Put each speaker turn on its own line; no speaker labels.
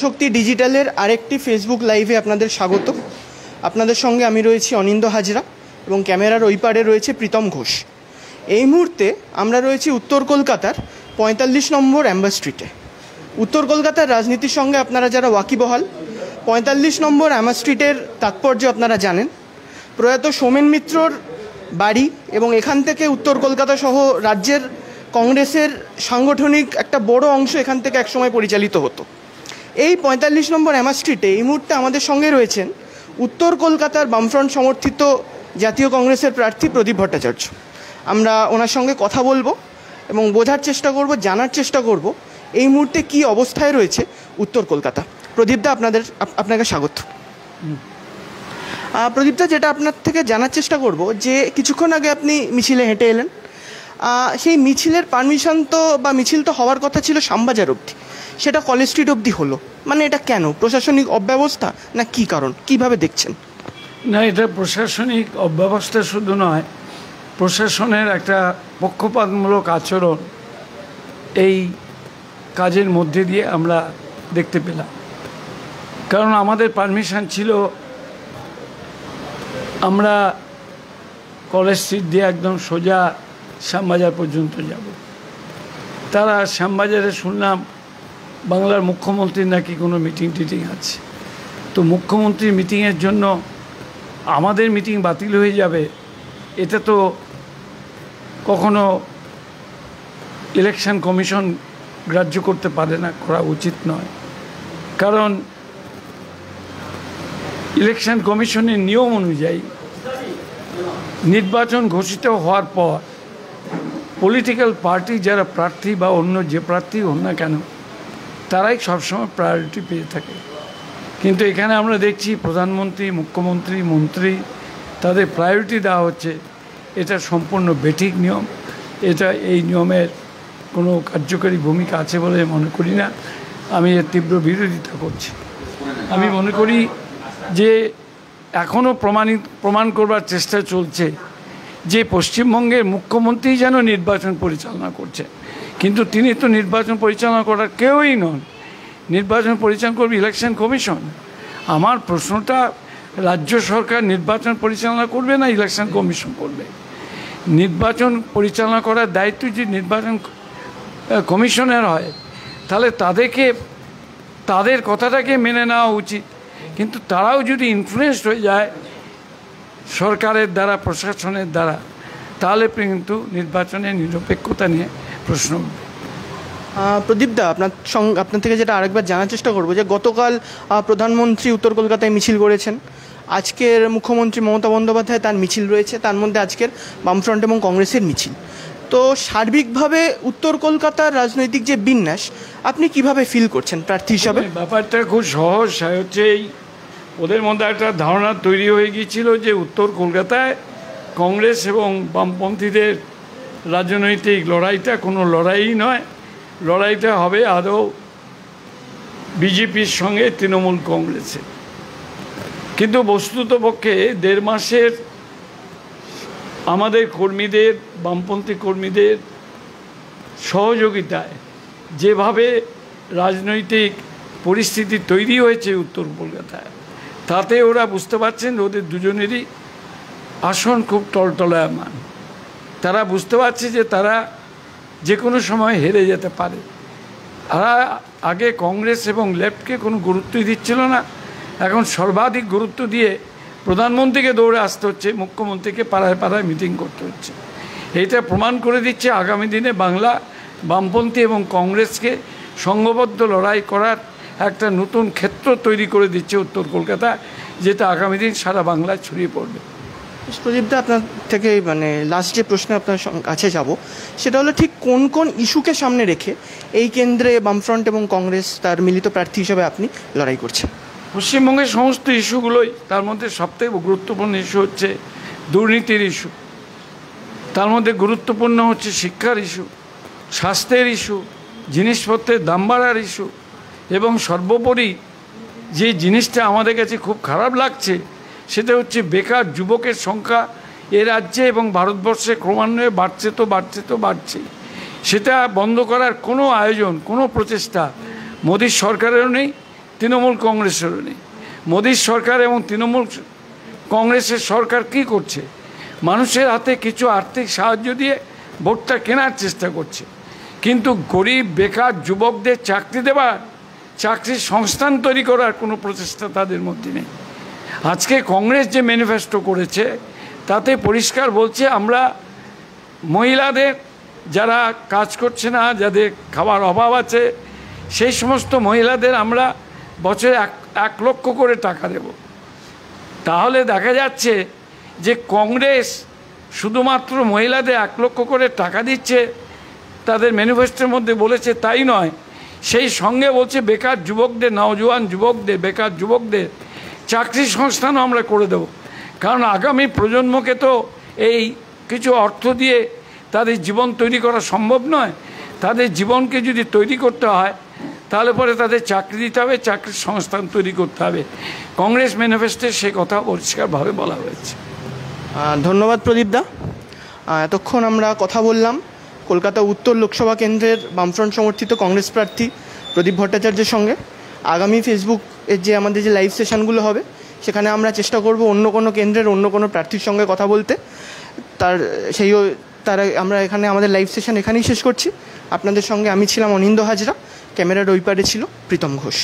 শক্তি ডিজিটালের আরেকটি ফেসবুক লাইভে আপনাদের স্বাগত। আপনাদের সঙ্গে আমি রয়েছি অনিন্দ হাজরা এবং ক্যামেরার ওই পারে রয়েছে প্রীতম ঘোষ। এই মুহূর্তে আমরা রয়েছি উত্তর কলকাতার ৪৫ নম্বর অ্যাম্বার স্ট্রিটে। উত্তর কলকাতার রাজনীতির সঙ্গে আপনারা যারা ওয়াকিবহাল, ৪৫ নম্বর অ্যাম্বার স্ট্রিটের তাৎপর্য আপনারা জানেন। প্রয়াত সোমেন মিত্রর বাড়ি এবং এখান থেকে উত্তর কলকাতা সহ রাজ্যের কংগ্রেসের সাংগঠনিক একটা বড় অংশ এখান থেকে একসময় পরিচালিত হতো। এই ৪৫ নম্বর অ্যাম্বার স্ট্রিটে এই মুহূর্তে আমাদের সঙ্গে রয়েছেন উত্তর কলকাতার বামফ্রন্ট সমর্থিত জাতীয় কংগ্রেসের প্রার্থী প্রদীপ ভট্টাচার্য। আমরা ওনার সঙ্গে কথা বলবো এবং বোঝার চেষ্টা করব, জানার চেষ্টা করব এই মুহূর্তে কী অবস্থায় রয়েছে উত্তর কলকাতা। প্রদীপদা, আপনাকে স্বাগত। প্রদীপদা, যেটা আপনার থেকে জানার চেষ্টা করব যে কিছুক্ষণ আগে আপনি মিছিলে হেঁটে এলেন, সেই মিছিলের পারমিশন তো বা মিছিল তো হওয়ার কথা ছিল শ্যামবাজার অবধি, সেটা কলেজ স্ট্রিট অবধি হলো, মানে এটা কেন? প্রশাসনিক অব্যবস্থা না কী কারণ, কিভাবে দেখছেন?
না, এটা প্রশাসনিক অব্যবস্থা শুধু নয়, প্রশাসনের একটা পক্ষপাতমূলক আচরণ এই কাজের মধ্যে দিয়ে আমরা দেখতে পেলাম। কারণ আমাদের পারমিশন ছিল আমরা কলেজ স্ট্রিট দিয়ে একদম সোজা শ্যামবাজার পর্যন্ত যাব। তারা শ্যামবাজারে শুনলাম বাংলার মুখ্যমন্ত্রীর নাকি কোনো মিটিং টিটিং আছে, তো মুখ্যমন্ত্রীর মিটিংয়ের জন্য আমাদের মিটিং বাতিল হয়ে যাবে, এটা তো কখনো ইলেকশন কমিশন গ্রাহ্য করতে পারে না, করা উচিত নয়। কারণ ইলেকশন কমিশনের নিয়ম অনুযায়ী নির্বাচন ঘোষিত হওয়ার পর পলিটিক্যাল পার্টি যারা প্রার্থী বা অন্য যে প্রার্থী হন না কেন, তারাই সবসময় প্রায়োরিটি পেয়ে থাকে। কিন্তু এখানে আমরা দেখছি প্রধানমন্ত্রী, মুখ্যমন্ত্রী, মন্ত্রী, তাদের প্রায়োরিটি দেওয়া হচ্ছে। এটা সম্পূর্ণ বেঠিক নিয়ম। এটা এই নিয়মের কোনো কার্যকরী ভূমিকা আছে বলে মনে করি না। আমি এর তীব্র বিরোধিতা করছি। আমি মনে করি যে এখনও প্রমাণ করবার চেষ্টা চলছে যে পশ্চিমবঙ্গের মুখ্যমন্ত্রী যেন নির্বাচন পরিচালনা করছে, কিন্তু তিনি তো নির্বাচন পরিচালনা করার কেউই নন। নির্বাচন পরিচালনা করবে ইলেকশন কমিশন। আমার প্রশ্নটা, রাজ্য সরকার নির্বাচন পরিচালনা করবে না ইলেকশন কমিশন করবে? নির্বাচন পরিচালনা করার দায়িত্ব যে নির্বাচন কমিশনের হয়, তাহলে তাদের কথাটাকে মেনে নেওয়া উচিত। কিন্তু তারাও যদি ইনফ্লুয়েসড হয়ে যায় সরকারের দ্বারা, প্রশাসনের দ্বারা, তাহলে কিন্তু নির্বাচনের নিরপেক্ষতা নিয়ে প্রশ্ন উঠবে।
প্রদীপদা, আপনার থেকে যেটা আরেকবার জানার চেষ্টা করবো যে গতকাল প্রধানমন্ত্রী উত্তর কলকাতায় মিছিল করেছেন, আজকের মুখ্যমন্ত্রী মমতা বন্দ্যোপাধ্যায় তার মিছিল রয়েছে, তার মধ্যে আজকের বামফ্রন্ট এবং কংগ্রেসের মিছিল। তো সার্বিকভাবে উত্তর কলকাতার রাজনৈতিক যে বিন্যাস আপনি কিভাবে ফিল করছেন প্রার্থী হিসাবে?
ব্যাপারটা খুব সহজ। হচ্ছে ওদের মধ্যে একটা ধারণা তৈরি হয়ে গিয়েছিল যে উত্তর কলকাতায় কংগ্রেস এবং বামপন্থীদের রাজনৈতিক লড়াইটা কোনো লড়াই নয়, লড়াইটা হবে আদৌ বিজেপির সঙ্গে তৃণমূল কংগ্রেসের। কিন্তু বস্তুতপক্ষে ১.৫ মাসের আমাদের কর্মীদের, বামপন্থী কর্মীদের সহযোগিতায় যেভাবে রাজনৈতিক পরিস্থিতি তৈরি হয়েছে উত্তর কলকাতায়, তাতে ওরা বুঝতে পারছেন ওদের দুজনেরই আসন খুব টলটলায়মান। তারা বুঝতে পারছে যে তারা যে কোনো সময় হেরে যেতে পারে। তারা আগে কংগ্রেস এবং লেফটকে কোনো গুরুত্বই দিচ্ছিল না, এখন সর্বাধিক গুরুত্ব দিয়ে প্রধানমন্ত্রীকে দৌড়ে আসতে হচ্ছে, মুখ্যমন্ত্রীকে পাড়ায় পাড়ায় মিটিং করতে হচ্ছে। এইটা প্রমাণ করে দিচ্ছে আগামী দিনে বাংলা বামপন্থী এবং কংগ্রেসকে সংঘবদ্ধ লড়াই করার একটা নতুন ক্ষেত্র তৈরি করে দিচ্ছে উত্তর কলকাতা, যেটা আগামী দিন সারা বাংলায় ছড়িয়ে পড়বে।
প্রদীপদা, আপনার থেকে লাস্ট যে প্রশ্ন আপনার কাছে যাব, সেটা হলো ঠিক কোন কোন ইস্যুকে সামনে রেখে এই কেন্দ্রে বামফ্রন্ট এবং কংগ্রেস তার মিলিত প্রার্থী হিসাবে আপনি লড়াই করছেন?
পশ্চিমবঙ্গের সমস্ত ইস্যুগুলোই, তার মধ্যে সবথেকে গুরুত্বপূর্ণ ইস্যু হচ্ছে দুর্নীতির ইস্যু, তার মধ্যে গুরুত্বপূর্ণ হচ্ছে শিক্ষার ইস্যু, স্বাস্থ্যের ইস্যু, জিনিসপত্রের দাম বাড়ার ইস্যু, এবং সর্বোপরি যে জিনিসটা আমাদের কাছে খুব খারাপ লাগছে সেটা হচ্ছে বেকার যুবকের সংখ্যা এ রাজ্যে এবং ভারতবর্ষে ক্রমান্বয়ে বাড়ছেই। সেটা বন্ধ করার কোনো আয়োজন, কোনো প্রচেষ্টা মোদীর সরকারেরও নেই, তৃণমূল কংগ্রেসেরও নেই। মোদীর সরকার এবং তৃণমূল কংগ্রেসের সরকার কি করছে? মানুষের হাতে কিছু আর্থিক সাহায্য দিয়ে ভোটটা কেনার চেষ্টা করছে, কিন্তু গরিব বেকার যুবকদের চাকরি দেওয়ার, চাকরির সংস্থান তৈরি করার কোনো প্রচেষ্টা তাদের মধ্যে নেই। আজকে কংগ্রেস যে ম্যানিফেস্টো করেছে তাতে পরিষ্কার বলছে আমরা মহিলাদের, যারা কাজ করছে না, যাদের খাবার অভাব আছে, সেই সমস্ত মহিলাদের আমরা বছরে 1 লক্ষ করে টাকা দেব। তাহলে দেখা যাচ্ছে যে কংগ্রেস শুধুমাত্র মহিলাদের 1 লক্ষ করে টাকা দিচ্ছে, তাদের ম্যানিফেস্টোর মধ্যে বলেছে তাই নয়, সেই সঙ্গে বলছে বেকার যুবকদের, নওজোয়ান যুবকদের, বেকার যুবকদের চাকরি সংস্থানও আমরা করে দেব। কারণ আগামী প্রজন্মকে তো এই কিছু অর্থ দিয়ে তাদের জীবন তৈরি করা সম্ভব নয়। তাদের জীবনকে যদি তৈরি করতে হয় তাহলে পরে তাদের চাকরি দিতে হবে, চাকরির সংস্থান তৈরি করতে হবে। কংগ্রেস ম্যানিফেস্টোে সে কথা পরিষ্কারভাবে বলা হয়েছে।
ধন্যবাদ প্রদীপদা। এতক্ষণ আমরা কথা বললাম কলকাতা উত্তর লোকসভা কেন্দ্রের বামফ্রন্ট সমর্থিত কংগ্রেস প্রার্থী প্রদীপ ভট্টাচার্যের সঙ্গে। আগামী ফেসবুকের যে আমাদের যে লাইভ সেশনগুলো হবে সেখানে আমরা চেষ্টা করব অন্য কোনো কেন্দ্রের অন্য কোনো প্রার্থীর সঙ্গে কথা বলতে। আমরা এখানে আমাদের লাইভ সেশন এখানেই শেষ করছি। আপনাদের সঙ্গে আমি ছিলাম অনিন্দ হাজরা, ক্যামেরার ওই পারে ছিল প্রীতম ঘোষ।